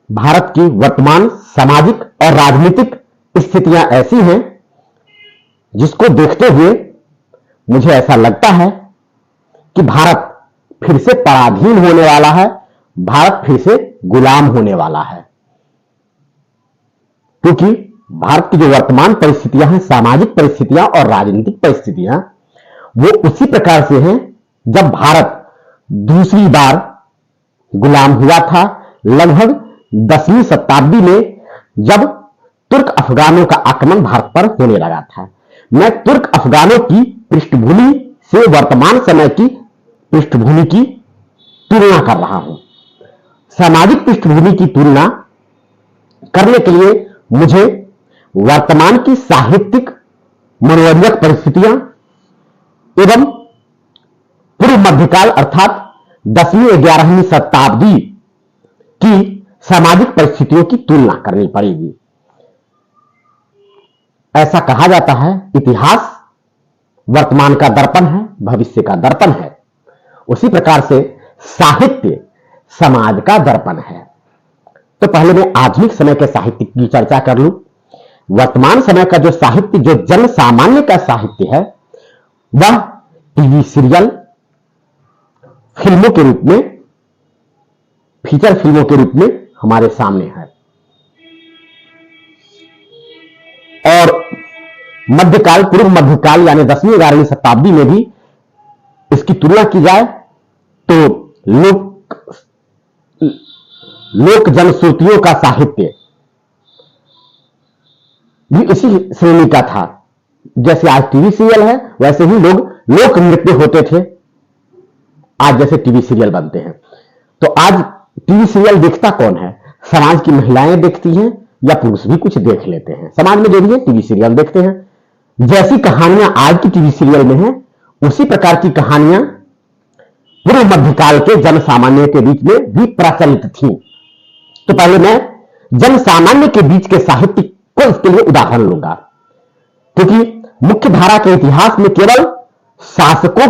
भारत की वर्तमान सामाजिक और राजनीतिक स्थितियां ऐसी हैं जिसको देखते हुए मुझे ऐसा लगता है कि भारत फिर से पराधीन होने वाला है, भारत फिर से गुलाम होने वाला है। क्योंकि भारत की जो वर्तमान परिस्थितियां हैं, सामाजिक परिस्थितियां और राजनीतिक परिस्थितियां, वो उसी प्रकार से हैं जब भारत दूसरी बार गुलाम हुआ था, लगभग 10वीं शताब्दी में, जब तुर्क अफगानों का आक्रमण भारत पर होने लगा था। मैं तुर्क अफगानों की पृष्ठभूमि से वर्तमान समय की पृष्ठभूमि की तुलना कर रहा हूं। सामाजिक पृष्ठभूमि की तुलना करने के लिए मुझे वर्तमान की साहित्यिक मनोरंजक परिस्थितियां एवं पूर्व मध्यकाल अर्थात 10वीं 11वीं शताब्दी की सामाजिक परिस्थितियों की तुलना करनी पड़ेगी। ऐसा कहा जाता है, इतिहास वर्तमान का दर्पण है, भविष्य का दर्पण है। उसी प्रकार से साहित्य समाज का दर्पण है। तो पहले मैं आधुनिक समय के साहित्य की चर्चा कर लूं। वर्तमान समय का जो साहित्य, जो जन सामान्य का साहित्य है, वह टीवी सीरियल, फिल्मों के रूप में, फीचर फिल्मों के रूप में हमारे सामने है। और मध्यकाल, पूर्व मध्यकाल यानी 10वीं 11वीं शताब्दी में भी इसकी तुलना की जाए तो लोक जनश्रुतियों का साहित्य भी इसी श्रेणी का था। जैसे आज टीवी सीरियल है, वैसे ही लोक नृत्य होते थे, आज जैसे टीवी सीरियल बनते हैं। तो आज टीवी सीरियल देखता कौन है? समाज की महिलाएं देखती हैं या पुरुष भी कुछ देख लेते हैं। समाज में जो भी है टीवी सीरियल देखते हैं। जैसी कहानियां आज की टीवी सीरियल में हैं, उसी प्रकार की कहानियां पूर्व मध्यकाल के जन सामान्य के बीच में भी प्रचलित थी। तो पहले मैं जन सामान्य के बीच के साहित्य को इसके लिए उदाहरण लूंगा, क्योंकि मुख्य धारा के इतिहास में केवल शासकों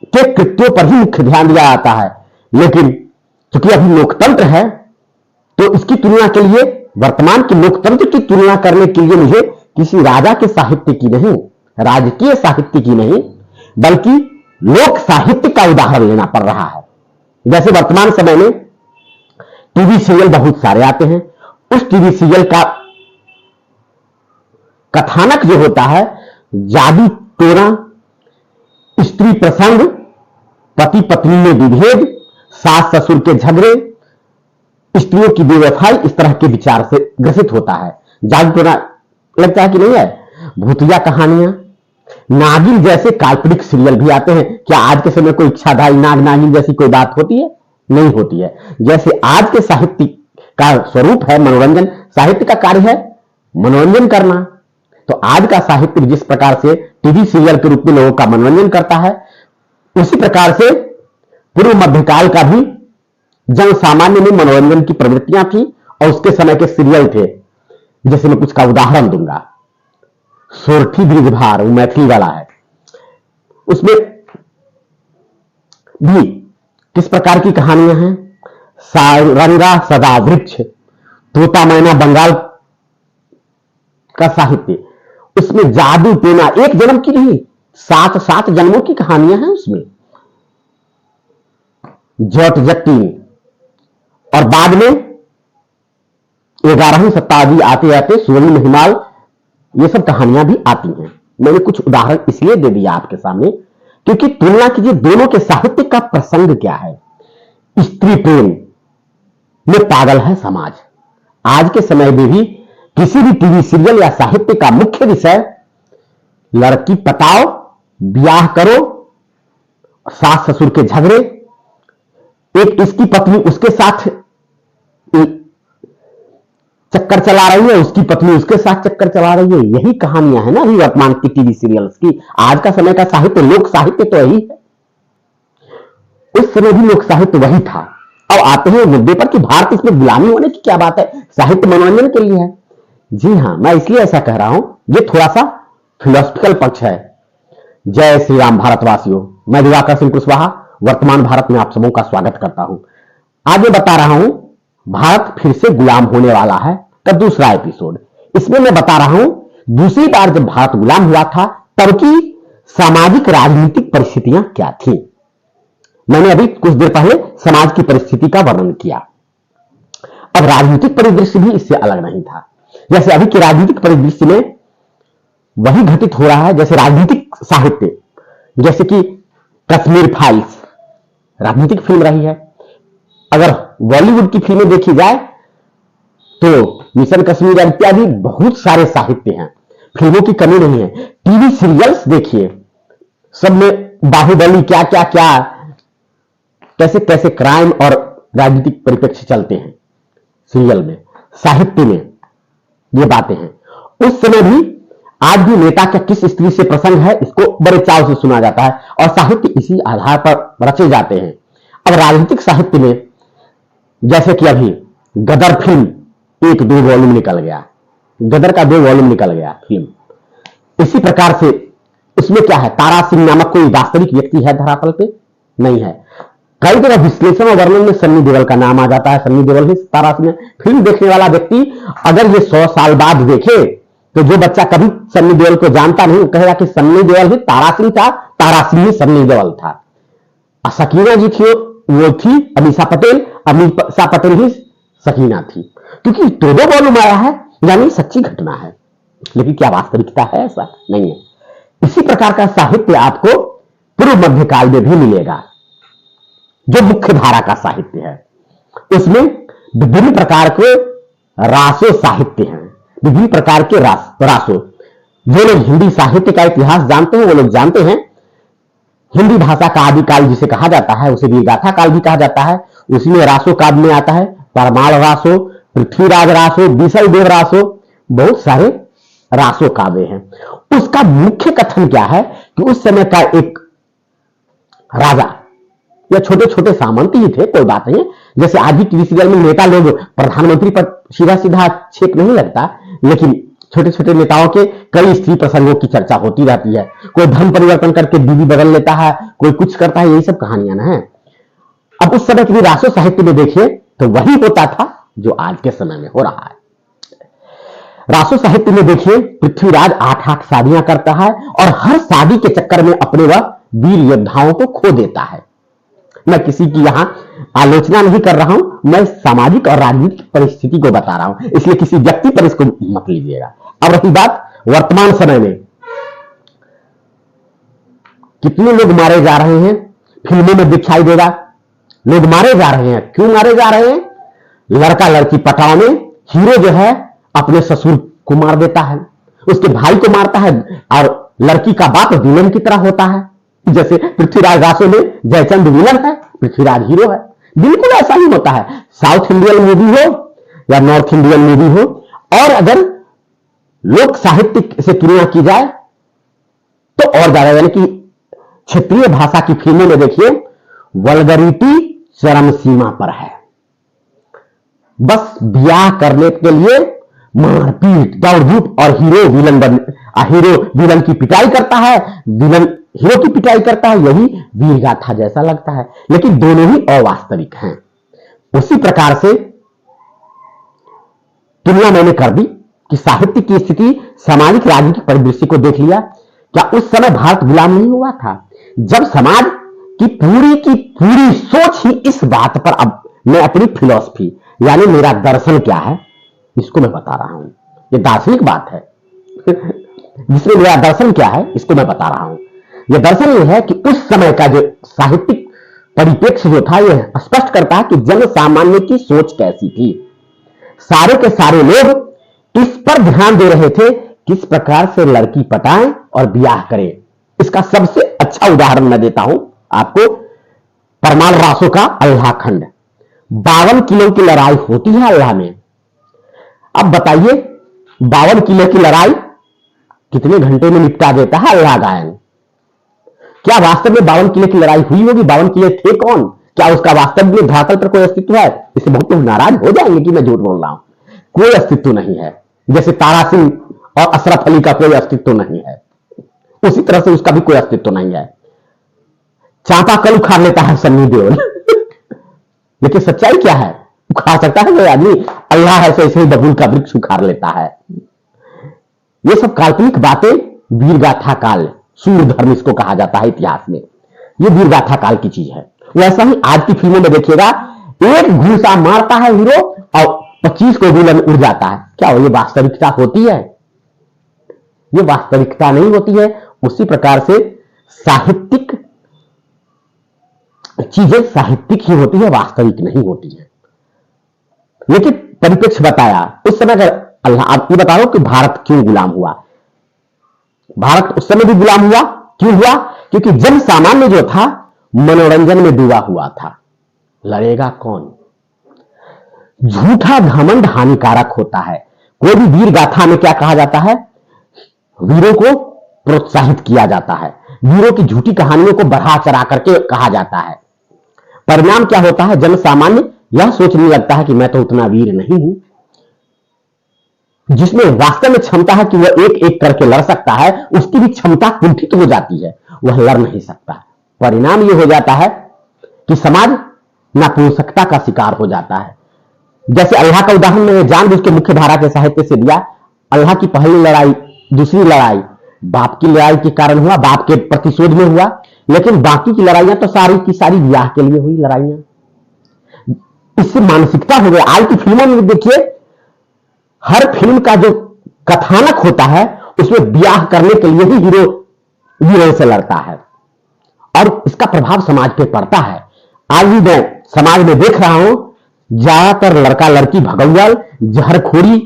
के कृत्यों पर ही मुख्य ध्यान दिया जाता है। लेकिन क्योंकि अभी लोकतंत्र है, तो इसकी तुलना के लिए, वर्तमान के लोकतंत्र की तुलना करने के लिए मुझे किसी राजा के साहित्य की नहीं, राजकीय साहित्य की नहीं, बल्कि लोक साहित्य का उदाहरण लेना पड़ रहा है। जैसे वर्तमान समय में टीवी सीरियल बहुत सारे आते हैं। उस टीवी सीरियल का कथानक जो होता है, जादू टोना, स्त्री प्रसंग, पति पत्नी में विभेद, सास ससुर के झगड़े, स्त्रियों की बेवफाई, इस तरह के विचार से ग्रसित होता है। जादू टोना लगता है कि नहीं है। भूतिया कहानियां, नागिन जैसे काल्पनिक सीरियल भी आते हैं। क्या आज के समय कोई इच्छाधारी नाग नागिन जैसी कोई बात होती है? नहीं होती है। जैसे आज के साहित्य का स्वरूप है मनोरंजन, साहित्य का कार्य है मनोरंजन करना, तो आज का साहित्य जिस प्रकार से टीवी सीरियल के रूप में लोगों का मनोरंजन करता है, उसी प्रकार से पूर्व मध्यकाल का भी जन सामान्य में मनोरंजन की प्रवृत्तियां थी और उसके समय के सीरियल थे। जैसे मैं कुछ का उदाहरण दूंगा, सोरठी ब्रिजभार, वो मैथिली वाला है, उसमें भी किस प्रकार की कहानियां हैं। सारंगा सदा वृक्ष, तोता मैना बंगाल का साहित्य, उसमें जादू टोना, एक जन्म की नहीं, 7 जन्मों की कहानियां हैं उसमें। जट जट्टी, और बाद में 11वीं शताब्दी आते आते सुवर्णी महिमाल, ये सब कहानियां भी आती हैं। मैंने कुछ उदाहरण इसलिए दे दिया आपके सामने क्योंकि तुलना कीजिए दोनों के साहित्य का प्रसंग क्या है। स्त्री प्रेम में पागल है समाज। आज के समय में भी किसी भी टीवी सीरियल या साहित्य का मुख्य विषय लड़की पटाओ, ब्याह करो, सास ससुर के झगड़े, एक इसकी पत्नी उसके साथ चक्कर चला रही है, उसकी पत्नी उसके साथ चक्कर चला रही है। यही कहानियां है ना अभी वर्तमान की टीवी सीरियल्स की। आज का समय का साहित्य लोक साहित्य तो यही है, उस समय भी लोक साहित्य वही था। अब आते हैं मुद्दे पर कि भारत इसमें गुलामी होने की क्या बात है, साहित्य मनोरंजन के लिए है। जी हां, मैं इसलिए ऐसा कह रहा हूं, ये थोड़ा सा फिलोसफिकल पक्ष है। जय श्री राम भारतवासियों, मैं दिवाकर सिंह कुशवाहा वर्तमान भारत में आप सबों का स्वागत करता हूं। आज मैं बता रहा हूं भारत फिर से गुलाम होने वाला है का दूसरा एपिसोड। इसमें मैं बता रहा हूं दूसरी बार जब भारत गुलाम हुआ था तब की सामाजिक राजनीतिक परिस्थितियां क्या थी। मैंने अभी कुछ देर पहले समाज की परिस्थिति का वर्णन किया। अब राजनीतिक परिदृश्य भी इससे अलग नहीं था। जैसे अभी के राजनीतिक परिदृश्य में वही घटित हो रहा है जैसे राजनीतिक साहित्य, जैसे कि कश्मीर फाइल्स राजनीतिक फिल्म रही है। अगर बॉलीवुड की फिल्में देखी जाए तो मिशन कश्मीर इत्यादि बहुत सारे साहित्य हैं, फिल्मों की कमी नहीं है। टीवी सीरियल्स देखिए, सब में बाहुबली क्या क्या क्या कैसे कैसे क्राइम और राजनीतिक परिप्रेक्ष्य चलते हैं सीरियल में, साहित्य में ये बातें हैं। उस समय भी आज भी नेता का किस स्त्री से प्रसंग है इसको बड़े चाव से सुना जाता है और साहित्य इसी आधार पर रचे जाते हैं। अब राजनीतिक साहित्य में जैसे कि अभी गदर फिल्म 1-2 वॉल्यूम निकल गया, गदर का 2 वॉल्यूम निकल गया फिल्म। इसी प्रकार से उसमें क्या है, तारा सिंह नामक कोई वास्तविक व्यक्ति है धरातल पे? नहीं है। कई तरह विश्लेषण और वर्णन में सन्नी देओल का नाम आ जाता है। सन्नी देओल ही तारा सिंह। फिल्म देखने वाला व्यक्ति अगर ये 100 साल बाद देखे तो जो बच्चा कभी सन्नी देओल को जानता नहीं कहेगा कि सन्नी देओल ही तारा सिंह था, तारा सिंह ही सन्नी देओल था। सकीना जी थी वो थी अमीषा पटेल, अमीषा पटेल ही सकीना थी, क्योंकि 2 वॉल्यूम आया है यानी सच्ची घटना है। लेकिन क्या वास्तविकता है? ऐसा नहीं है। इसी प्रकार का साहित्य आपको पूर्व मध्यकाल में भी मिलेगा जो मुख्य धारा का साहित्य है। उसमें विभिन्न प्रकार के रासो साहित्य हैं, विभिन्न प्रकार के रासो। जो लोग हिंदी साहित्य का इतिहास जानते हैं वो लोग जानते हैं हिंदी भाषा का आदिकाल जिसे कहा जाता है उसे वीरगाथा काल भी कहा जाता है। उसमें रासो काव्य में आता है परमाण रासो, पृथ्वीराज रासो, बिसल देव रासो, बहुत सारे रासो काव्य हैं। उसका मुख्य कथन क्या है कि उस समय का एक राजा या छोटे छोटे सामंत ही थे, कोई बात नहीं। जैसे आज भी टीवी सीरियल में नेता लोग प्रधानमंत्री पर सीधा सीधा छेप नहीं लगता, लेकिन छोटे छोटे नेताओं के कई स्त्री प्रसंगों की चर्चा होती रहती है। कोई धर्म परिवर्तन करके बीवी बदल लेता है, कोई कुछ करता है, यही सब कहानियां ना है। अब उस समय की रासो साहित्य में देखिए तो वही होता था जो आज के समय में हो रहा है। रासो साहित्य में देखिए पृथ्वीराज 8-8 शादियां करता है और हर शादी के चक्कर में अपने वह वीर योद्धाओं को खो देता है। मैं किसी की यहां आलोचना नहीं कर रहा हूं, मैं सामाजिक और राजनीतिक परिस्थिति को बता रहा हूं, इसलिए किसी व्यक्ति पर इसको मत लीजिएगा। अब रही बात वर्तमान समय में कितने लोग मारे जा रहे हैं, फिल्मों में दिखाई देगा लोग मारे जा रहे हैं। क्यों मारे जा रहे हैं? लड़का लड़की पटाव में हीरो जो है अपने ससुर को मार देता है, उसके भाई को मारता है और लड़की का बाप विलन की तरह होता है। जैसे पृथ्वीराज रासो में जयचंद विलन है, पृथ्वीराज हीरो है। बिल्कुल ऐसा ही होता है, साउथ इंडियन मूवी हो या नॉर्थ इंडियन मूवी हो। और अगर लोक साहित्य से तुलना की जाए तो और ज्यादा, यानी कि क्षेत्रीय भाषा की फिल्मों में देखिए वल्गरिटी चरम सीमा पर है। बस ब्याह करने के लिए मारपीट दौड़-धूप और हीरो विलन की पिटाई करता है, विलन हीरो की पिटाई करता है। यही वीरगाथा जैसा लगता है, लेकिन दोनों ही अवास्तविक हैं। उसी प्रकार से तुलना मैंने कर दी कि साहित्य की स्थिति सामाजिक राजनीतिक परिदृश्य को देख लिया। क्या उस समय भारत गुलाम नहीं हुआ था? जब समाज की पूरी सोच ही इस बात पर, अब मैं अपनी फिलॉसफी यानी मेरा दर्शन क्या है इसको मैं बता रहा हूं। यह दार्शनिक बात है जिसमें मेरा दर्शन क्या है इसको मैं बता रहा हूं। यह दर्शन यह है कि उस समय का जो साहित्यिक परिप्रेक्ष्य जो था यह स्पष्ट करता है कि जन सामान्य की सोच कैसी थी। सारे के सारे लोग इस पर ध्यान दे रहे थे किस प्रकार से लड़की पटाएं और ब्याह करें। इसका सबसे अच्छा उदाहरण मैं देता हूं आपको, परमाल रासो का अल्लाह खंड। 52 किलो की लड़ाई होती है अल्लाह में। अब बताइए 52 किलो की लड़ाई कितने घंटे में निपटा देता है अल्लाह गायन? क्या वास्तव में 52 किलो की लड़ाई हुई होगी? 52 किलो थे कौन? क्या उसका वास्तव में धरातल पर कोई अस्तित्व है? इससे बहुत लोग नाराज हो जाएंगे कि मैं झूठ बोल रहा हूं। कोई अस्तित्व नहीं है। जैसे तारा सिंह और अशरफ अली का कोई अस्तित्व नहीं है, उसी तरह से उसका भी कोई अस्तित्व नहीं है। चापाकल उखाड़ लेता है सन्नी देओल लेकिन सच्चाई क्या है? उखाड़ सकता है कोई आदमी? अल्लाह ऐसे ऐसे ही बबूल का वृक्ष उखाड़ लेता है। ये सब काल्पनिक बातें, वीरगाथा काल, सूर धर्म इसको कहा जाता है इतिहास में। ये वीरगाथा काल की चीज है। वैसा ही आज की फिल्मों में देखिएगा, एक घूसा मारता है हीरो और 25 को विलन उड़ जाता है। क्या ये वास्तविकता होती है? ये वास्तविकता नहीं होती है। उसी प्रकार से साहित्यिक चीजें साहित्यिक ही होती है, वास्तविक नहीं होती है। लेकिन परिप्रेक्ष्य बताया उस समय। अगर अल्लाह, आप ये बताओ कि भारत क्यों गुलाम हुआ? भारत उस समय भी गुलाम हुआ। क्यों हुआ? क्योंकि जन सामान्य जो था मनोरंजन में डूबा हुआ था। लड़ेगा कौन? झूठा घमंड हानिकारक होता है। कोई भी वीर गाथा में क्या कहा जाता है? वीरों को प्रोत्साहित किया जाता है, वीरों की झूठी कहानियों को बढ़ा चढ़ा करके कहा जाता है। परिणाम क्या होता है? जन सामान्य यह सोचने लगता है कि मैं तो उतना वीर नहीं हूं। जिसमें वास्तव में क्षमता है कि वह एक एक करके लड़ सकता है, उसकी भी क्षमता कुंठित हो जाती है, वह लड़ नहीं सकता। परिणाम यह हो जाता है कि समाज नपुंसकता का शिकार हो जाता है। जैसे अल्लाह का उदाहरण मैंने जानबूझ के मुख्य धारा के साहित्य से दिया। अल्लाह की पहली लड़ाई, दूसरी लड़ाई बाप की लड़ाई के कारण हुआ, बाप के प्रतिशोध में हुआ। लेकिन बाकी की लड़ाइयां तो सारी की सारी ब्याह के लिए हुई लड़ाइयां। इससे मानसिकता हो गई। आज की फिल्मों में देखिए, हर फिल्म का जो कथानक होता है उसमें ब्याह करने के लिए ही हीरो हीरो से लड़ता है, और इसका प्रभाव समाज पे पड़ता है। आज भी मैं समाज में देख रहा हूं, ज्यादातर लड़का लड़की भगौल जहरखोरी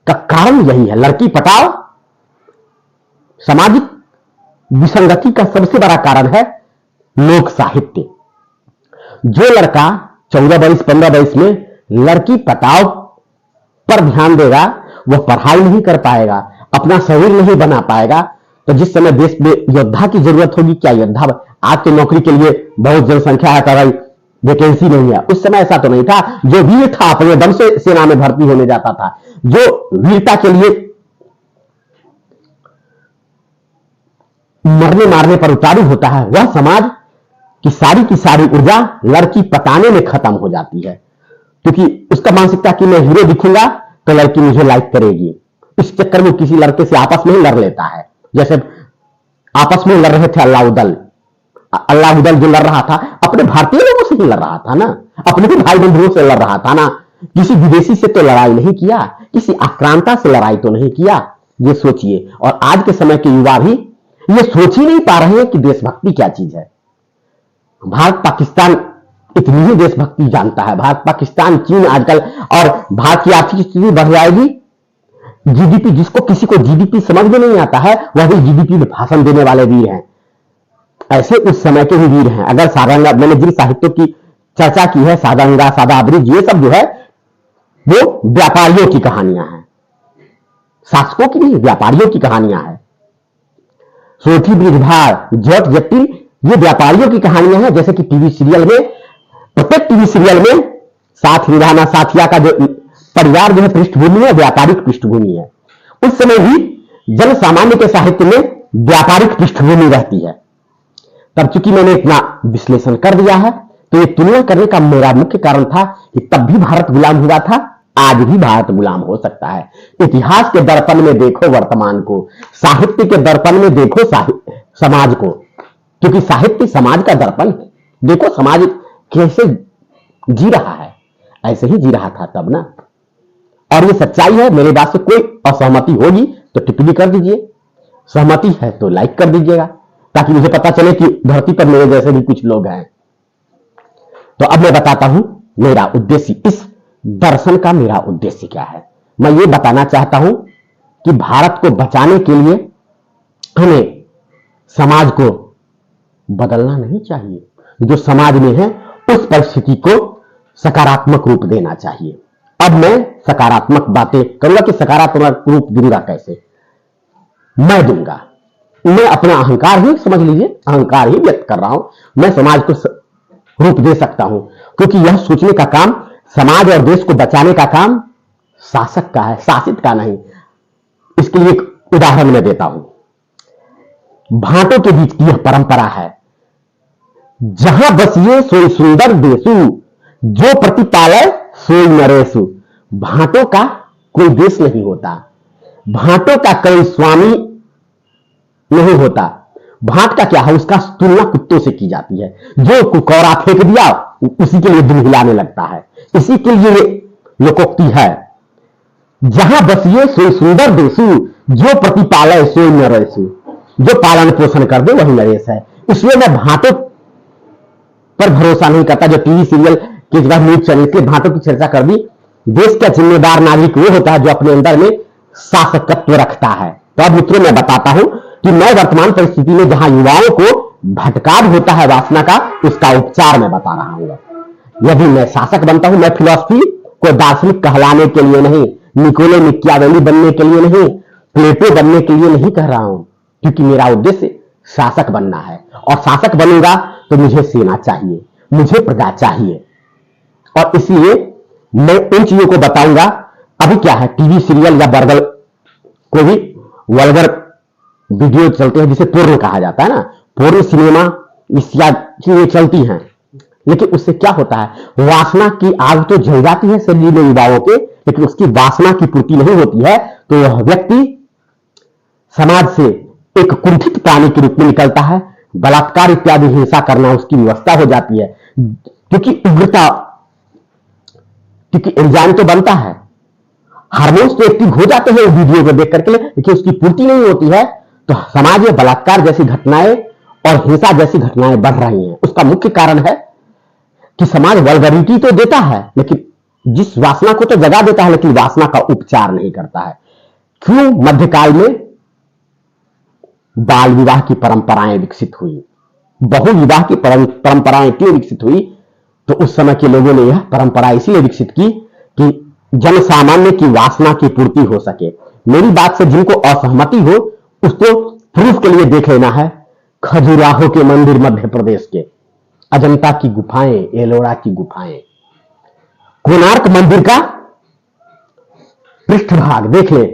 का कारण यही है। लड़की पटाओ। सामाजिक विसंगति का सबसे बड़ा कारण है लोक साहित्य। जो लड़का 14 वर्ष 15 वर्ष में लड़की पटाओ पर ध्यान देगा, वह पढ़ाई नहीं कर पाएगा, अपना शरीर नहीं बना पाएगा। तो जिस समय देश में योद्धा की जरूरत होगी, क्या योद्धा? आज तो नौकरी के लिए बहुत जनसंख्या है, तो भाई वैकेंसी नहीं है। उस समय ऐसा तो नहीं था। जो वीर था अपने दम से सेना में भर्ती होने जाता था। जो वीरता के लिए मरने मारने पर उतारू होता है, वह समाज की सारी ऊर्जा लड़की पटाने में खत्म हो जाती है। क्योंकि उसका मानसिकता कि मैं हीरो दिखूंगा तो लड़की मुझे लाइक करेगी। इस चक्कर में किसी लड़के से आपस में लड़ लेता है। जैसे आपस में लड़ रहे थे अल्लाउदल जो लड़ रहा था, अपने भारतीय लोगों से ही लड़ रहा था ना, अपने भी भाई बंधुओं से लड़ रहा था ना। किसी विदेशी से तो लड़ाई नहीं किया, किसी आक्रांता से लड़ाई तो नहीं किया। ये सोचिए। और आज के समय के युवा भी ये सोच ही नहीं पा रहे हैं कि देशभक्ति क्या चीज है। भारत पाकिस्तान इतनी ही देशभक्ति जानता है। भारत पाकिस्तान चीन आजकल, और भारत की आर्थिक स्थिति बढ़ जाएगी। जीडीपी, जिसको किसी को जीडीपी समझ में नहीं आता है, वह भी जीडीपी में भाषण देने वाले वीर हैं। ऐसे उस समय के ही वीर हैं। अगर सारंगा, मैंने जिन साहित्यों की चर्चा की है, सारंगा, सादाब्रिज, ये सब जो है वो व्यापारियों की कहानियां हैं, शासकों की नहीं, व्यापारियों की कहानियां हैं। सोठी ब्रिजभार, जट जटिल, ये व्यापारियों की कहानियां हैं। जैसे कि टीवी सीरियल में, प्रत्येक टीवी सीरियल में साथ निभाना साथिया का जो परिवार जो है पृष्ठभूमि है, व्यापारिक पृष्ठभूमि है। उस समय भी जन सामान्य के साहित्य में व्यापारिक पृष्ठभूमि रहती है। तब चूंकि मैंने इतना विश्लेषण कर दिया है, तो ये तुलना करने का मेरा मुख्य कारण था कि तब भी भारत गुलाम हुआ था, आज भी भारत गुलाम हो सकता है। इतिहास के दर्पण में देखो वर्तमान को, साहित्य के दर्पण में देखो समाज को, क्योंकि साहित्य समाज का दर्पण है। देखो समाज कैसे जी रहा है, ऐसे ही जी रहा था तब ना। और ये सच्चाई है। मेरी बात से कोई असहमति होगी तो टिप्पणी कर दीजिए, सहमति है तो लाइक कर दीजिएगा, ताकि मुझे पता चले कि धरती पर मेरे जैसे भी कुछ लोग हैं। तो अब मैं बताता हूं मेरा उद्देश्य, इस दर्शन का मेरा उद्देश्य क्या है। मैं ये बताना चाहता हूं कि भारत को बचाने के लिए हमें समाज को बदलना नहीं चाहिए। जो समाज में है उस परिस्थिति को सकारात्मक रूप देना चाहिए। अब मैं सकारात्मक बातें करूंगा कि सकारात्मक रूप दूंगा कैसे। मैं दूंगा, मैं अपना अहंकार ही, समझ लीजिए अहंकार ही व्यक्त कर रहा हूं। मैं समाज को रूप दे सकता हूं, क्योंकि यह सोचने का काम, समाज और देश को बचाने का काम शासक का है, शासित का नहीं। इसके लिए एक उदाहरण मैं देता हूं। भांटों के बीच की यह परंपरा है, जहां बसिए सोई सुंदर देशु, जो प्रतिपालय सोई नरेशु। भांटों का कोई देश नहीं होता, भांटों का कोई स्वामी नहीं होता। भांट का क्या है, उसका तुलना कुत्तों से की जाती है। जो कुकौरा फेंक दिया उसी के लिए दुम हिलाने लगता है। इसी के लिए लोकोक्ति है, जहां बसिए सोई सुंदर देशु, जो प्रतिपालय सोई नरेशु। जो पालन पोषण कर दे वही नरेश है। इसलिए मैं भांटों पर भरोसा नहीं करता। जो टीवी सीरियल के बाद न्यूज चैनल के भांटों की चर्चा कर दी। देश का जिम्मेदार नागरिक वो होता है जो अपने अंदर में शासकत्व रखता है। तो अब मित्रों मैं बताता हूं कि मैं वर्तमान परिस्थिति में जहां युवाओं को भटकाव होता है वासना का, उसका उपचार मैं बता रहा हूं। यदि मैं शासक बनता हूं, मैं फिलॉसफी को दार्शनिक कहलाने के लिए नहीं, निकोले मिकियावेली बनने के लिए नहीं, प्लेटो बनने के लिए नहीं कह रहा हूं, क्योंकि मेरा उद्देश्य शासक बनना है। और शासक बनूंगा तो मुझे सेना चाहिए, मुझे प्रजा चाहिए, और इसलिए मैं इन चीजों को बताऊंगा। अभी क्या है, टीवी सीरियल या बर्गर को भी वल्गर वीडियो चलते हैं जिसे पोर्न कहा जाता है ना, पोर्न सिनेमा इसया चीजें चलती हैं। लेकिन उससे क्या होता है, वासना की आग तो जल जाती है शरीर में युवाओं के, लेकिन उसकी वासना की पूर्ति नहीं होती है। तो यह व्यक्ति समाज से एक कुंठित प्राणी के रूप में निकलता है। बलात्कार इत्यादि हिंसा करना उसकी व्यवस्था हो जाती है, क्योंकि उग्रता, क्योंकि एंजाइम तो बनता है, हार्मोन्स तो एक्टिव हो जाते हैं वीडियो को देख करके, लेकिन उसकी पूर्ति नहीं होती है। तो समाज में बलात्कार जैसी घटनाएं और हिंसा जैसी घटनाएं बढ़ रही हैं। उसका मुख्य कारण है कि समाज वल्गरिटी तो देता है, लेकिन जिस वासना को तो जगा देता है, लेकिन वासना का उपचार नहीं करता है। क्यों मध्यकाल में बाल विवाह की परंपराएं विकसित हुई, बहु विवाह की परंपराएं क्यों विकसित हुई? तो उस समय के लोगों ने यह परंपरा इसलिए विकसित की कि जन सामान्य की वासना की पूर्ति हो सके। मेरी बात से जिनको असहमति हो उसको प्रूफ के लिए देख लेना है खजुराहो के मंदिर मध्य प्रदेश के, अजंता की गुफाएं, एलोरा की गुफाएं, कोणार्क मंदिर का पृष्ठभाग देख ले,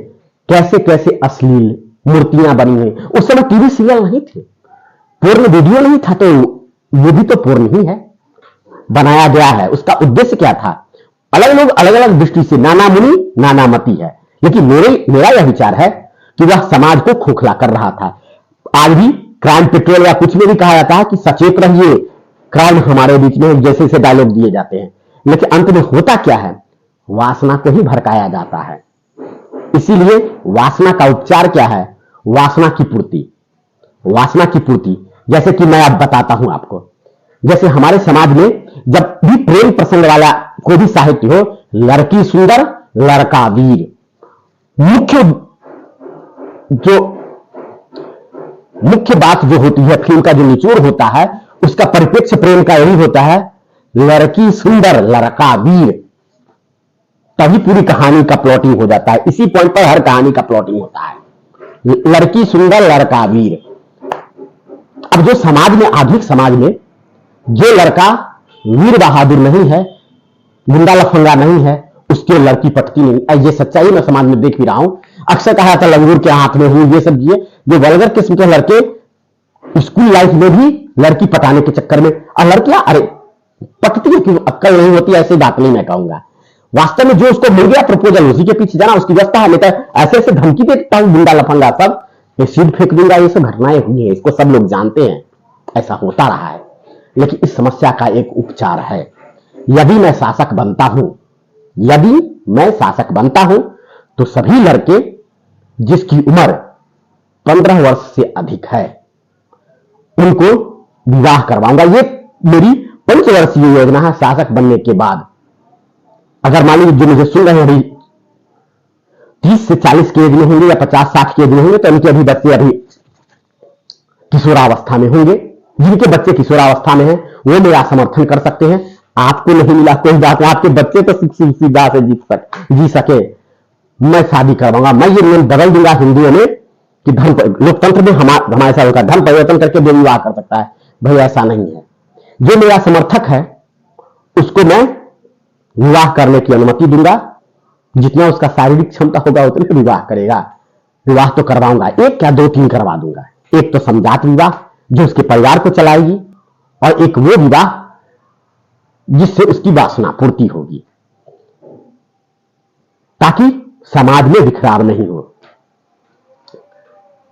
कैसे कैसे अश्लील मूर्तियां बनी हुई। उस समय टीवी सीरियल नहीं थे, पूर्ण वीडियो नहीं था, तो ये भी तो पूर्ण ही है, बनाया गया है। उसका उद्देश्य क्या था? अलग लोग अलग अलग दृष्टि से, नाना मुनि नाना मति है, लेकिन मेरा यह विचार है कि वह समाज को खोखला कर रहा था। आज भी क्राइम पेट्रोल या कुछ में भी कहा जाता है कि सचेत रहिए, क्राइम हमारे बीच में, जैसे से डायलॉग दिए जाते हैं, लेकिन अंत में होता क्या है, वासना को ही भड़काया जाता है। इसीलिए वासना का उपचार क्या है? वासना की पूर्ति, वासना की पूर्ति। जैसे कि मैं अब बताता हूं आपको, जैसे हमारे समाज में जब भी प्रेम प्रसंग वाला कोई भी साहित्य हो, लड़की सुंदर लड़का वीर, मुख्य बात जो होती है, फिल्म का जो निचोड़ होता है, उसका परिप्रेक्ष्य प्रेम का यही होता है, लड़की सुंदर लड़का वीर। तभी पूरी कहानी का प्लॉटिंग हो जाता है। इसी पॉइंट पर हर कहानी का प्लॉटिंग होता है, लड़की सुंदर लड़का वीर। अब जो समाज में, आधुनिक समाज में जो लड़का वीर बहादुर नहीं है, गुंडा लफंगा नहीं है, उसके लड़की पटती नहीं। ये सच्चाई मैं समाज में देख भी रहा हूं। अक्सर कहा था लंगूर के हाथ में हूं, ये सब जो वल्गर किस्म के लड़के स्कूल लाइफ में भी लड़की पटाने के चक्कर में, और लड़कियां अरे पटती है, क्यों अक्कल नहीं होती, ऐसे बात नहीं मैं कहूंगा। वास्तव में जो उसको मिल गया प्रपोजल, उसी के पीछे जाना उसकी व्यवस्था है। नहीं तो ऐसे ऐसे धमकी देता हूं, गुंडा लफंगा सब, सीट फेंक दूंगा, ये सब घटनाएं हुई है, इसको सब लोग जानते हैं, ऐसा होता रहा है। लेकिन इस समस्या का एक उपचार है। यदि मैं शासक बनता हूं, तो सभी लड़के जिसकी उम्र 15 वर्ष से अधिक है, उनको विवाह करवाऊंगा। ये मेरी 5 वर्षीय योजना है शासक बनने के बाद। अगर मान लीजिए जो मुझे सुन रहे हैं अभी 30 से 40 की एज में होंगे या 50-60 की एज में होंगे, तो उनके अभी बच्चे अभी किशोरावस्था में होंगे। जिनके बच्चे किशोरावस्था में हैं वो मेरा समर्थन कर सकते हैं। आपको नहीं मिला कोई बात नहीं, आपके बच्चे तो सीधा से जी सके, मैं शादी करवाऊंगा। मैं ये नियम बदल दूंगा हिंदुओं में कि धर्म, लोकतंत्र में हमारे साथ होगा, धर्म परिवर्तन करके जो विवाह कर सकता है। भाई ऐसा नहीं है। जो मेरा समर्थक है उसको मैं विवाह करने की अनुमति दूंगा, जितना उसका शारीरिक क्षमता होगा उतने विवाह करेगा। विवाह तो करवाऊंगा, 1 या 2-3 करवा दूंगा। एक तो समझात विवाह जो उसके परिवार को चलाएगी, और एक वो विवाह जिससे उसकी वासना पूर्ति होगी। ताकि समाज में बिखराव नहीं हो।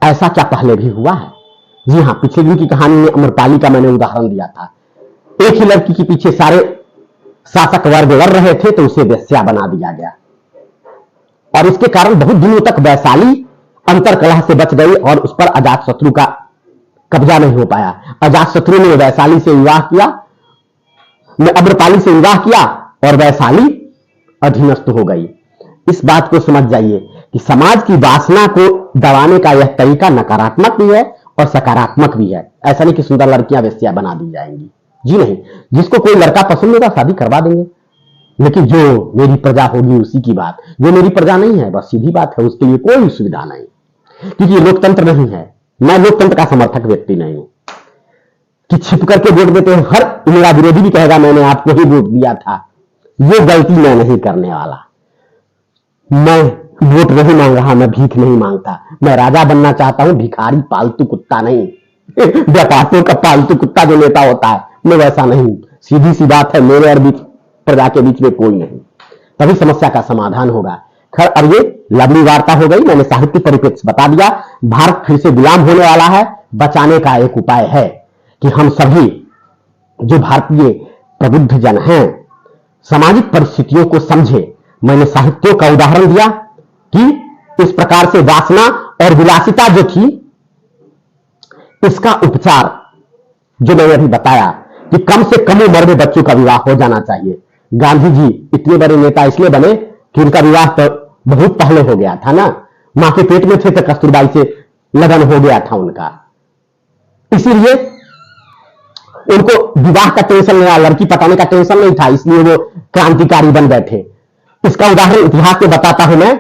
ऐसा क्या पहले भी हुआ है? जी हां, पिछले दिन की कहानी में अम्रपाली का मैंने उदाहरण दिया था। एक ही लड़की के पीछे सारे शासक वर्ग लड़ रहे थे तो उसे वेश्या बना दिया गया और इसके कारण बहुत दिनों तक वैशाली अंतरकलह से बच गई और उस पर अजातशत्रु का कब्जा नहीं हो पाया। अजातशत्रु ने वैशाली से विवाह किया, अम्रपाली से विवाह किया और वैशाली अधीनस्थ हो गई। इस बात को समझ जाइए कि समाज की वासना को दबाने का यह तरीका नकारात्मक भी है और सकारात्मक भी है। ऐसा नहीं कि सुंदर लड़कियां वेश्या बना दी जाएंगी, जी नहीं। जिसको कोई लड़का पसंद होगा शादी करवा देंगे, लेकिन जो मेरी प्रजा होगी उसी की बात। जो मेरी प्रजा नहीं है बस सीधी बात है, उसके लिए कोई सुविधा नहीं, क्योंकि ये लोकतंत्र नहीं है। मैं लोकतंत्र का समर्थक व्यक्ति नहीं हूं कि छिप करके वोट देते हैं। हर मेरा विरोधी भी कहेगा मैंने आपको ही वोट दिया था। ये गलती मैं नहीं करने वाला। मैं वोट नहीं मांग रहा, मैं भीख नहीं मांगता। मैं राजा बनना चाहता हूं, भिखारी पालतू कुत्ता नहीं। व्यापारियों का पालतू कुत्ता जो नेता होता है, मैं वैसा नहीं। सीधी सी बात है, मेरे और प्रजा के बीच में कोई नहीं, तभी समस्या का समाधान होगा। खैर, अब ये लंबी वार्ता हो गई, मैंने साहित्य परिप्रेक्ष्य बता दिया। भारत फिर से गुलाम होने वाला है। बचाने का एक उपाय है कि हम सभी जो भारतीय प्रबुद्ध जन हैं सामाजिक परिस्थितियों को समझे। मैंने साहित्यों का उदाहरण दिया कि इस प्रकार से वासना और विलासिता जो थी इसका उपचार जो मैंने अभी बताया कि कम से कम उम्र में बच्चों का विवाह हो जाना चाहिए। गांधी जी इतने बड़े नेता इसलिए बने कि उनका विवाह तो बहुत पहले हो गया था ना। मां के पेट में थे तो कस्तूरबाई से लगन हो गया था उनका, इसीलिए उनको विवाह का टेंशन नहीं, लड़की पटाने का टेंशन नहीं था, इसलिए वो क्रांतिकारी बन गए थे। इसका उदाहरण इतिहास में बताता हूं मैं,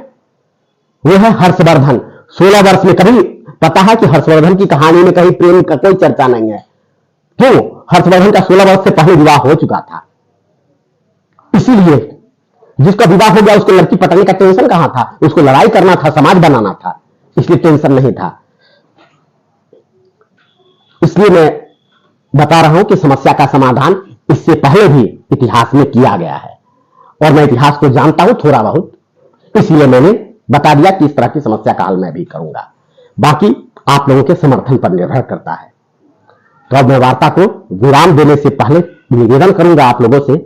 वो है हर्षवर्धन। 16 वर्ष में, कभी पता है कि हर्षवर्धन की कहानी में कहीं प्रेम का कोई चर्चा नहीं है। क्यों? हर्षवर्धन का 16 वर्ष से पहले विवाह हो चुका था। इसीलिए जिसका विवाह हो गया उसको लड़की पटाने का टेंशन कहां था? उसको लड़ाई करना था, समाज बनाना था, इसलिए टेंशन नहीं था। इसलिए मैं बता रहा हूं कि समस्या का समाधान इससे पहले भी इतिहास में किया गया है और मैं इतिहास को जानता हूं थोड़ा बहुत, इसलिए मैंने बता दिया कि इस तरह की समस्या का हल मैं भी करूंगा। बाकी आप लोगों के समर्थन पर निर्भर करता है। तो अब मैं वार्ता को विराम देने से पहले निवेदन करूंगा आप लोगों से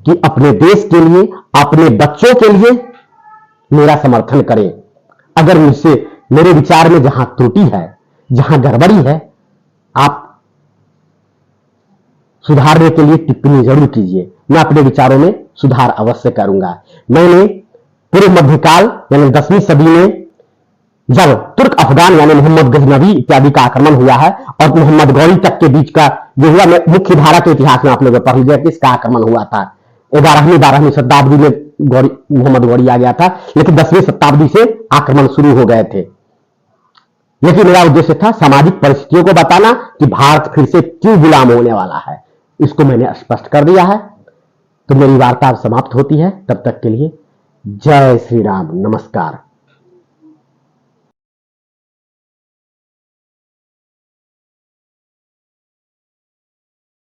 कि अपने देश के लिए, अपने बच्चों के लिए मेरा समर्थन करें। अगर मुझसे मेरे विचार में जहां त्रुटि है, जहां गड़बड़ी है, आप सुधारने के लिए टिप्पणी जरूर कीजिए। मैं अपने विचारों में सुधार अवश्य करूंगा। मैंने पूर्व मध्यकाल यानी 10वीं सदी में जब तुर्क अफगान यानी मोहम्मद गजनवी इत्यादि का आक्रमण हुआ है और मोहम्मद गौरी तक के बीच का जो हुआ, मुख्य धारा के इतिहास में आप लोग पढ़ लीजिए किसका आक्रमण हुआ था। 11वीं-12वीं शताब्दी में मोहम्मद गौरी आ गया था, लेकिन 10वीं शताब्दी से आक्रमण शुरू हो गए थे। लेकिन मेरा उद्देश्य था सामाजिक परिस्थितियों को बताना कि भारत फिर से क्यों गुलाम होने वाला है, इसको मैंने स्पष्ट कर दिया है। तो मेरी वार्ता समाप्त होती है, तब तक के लिए जय श्री राम, नमस्कार।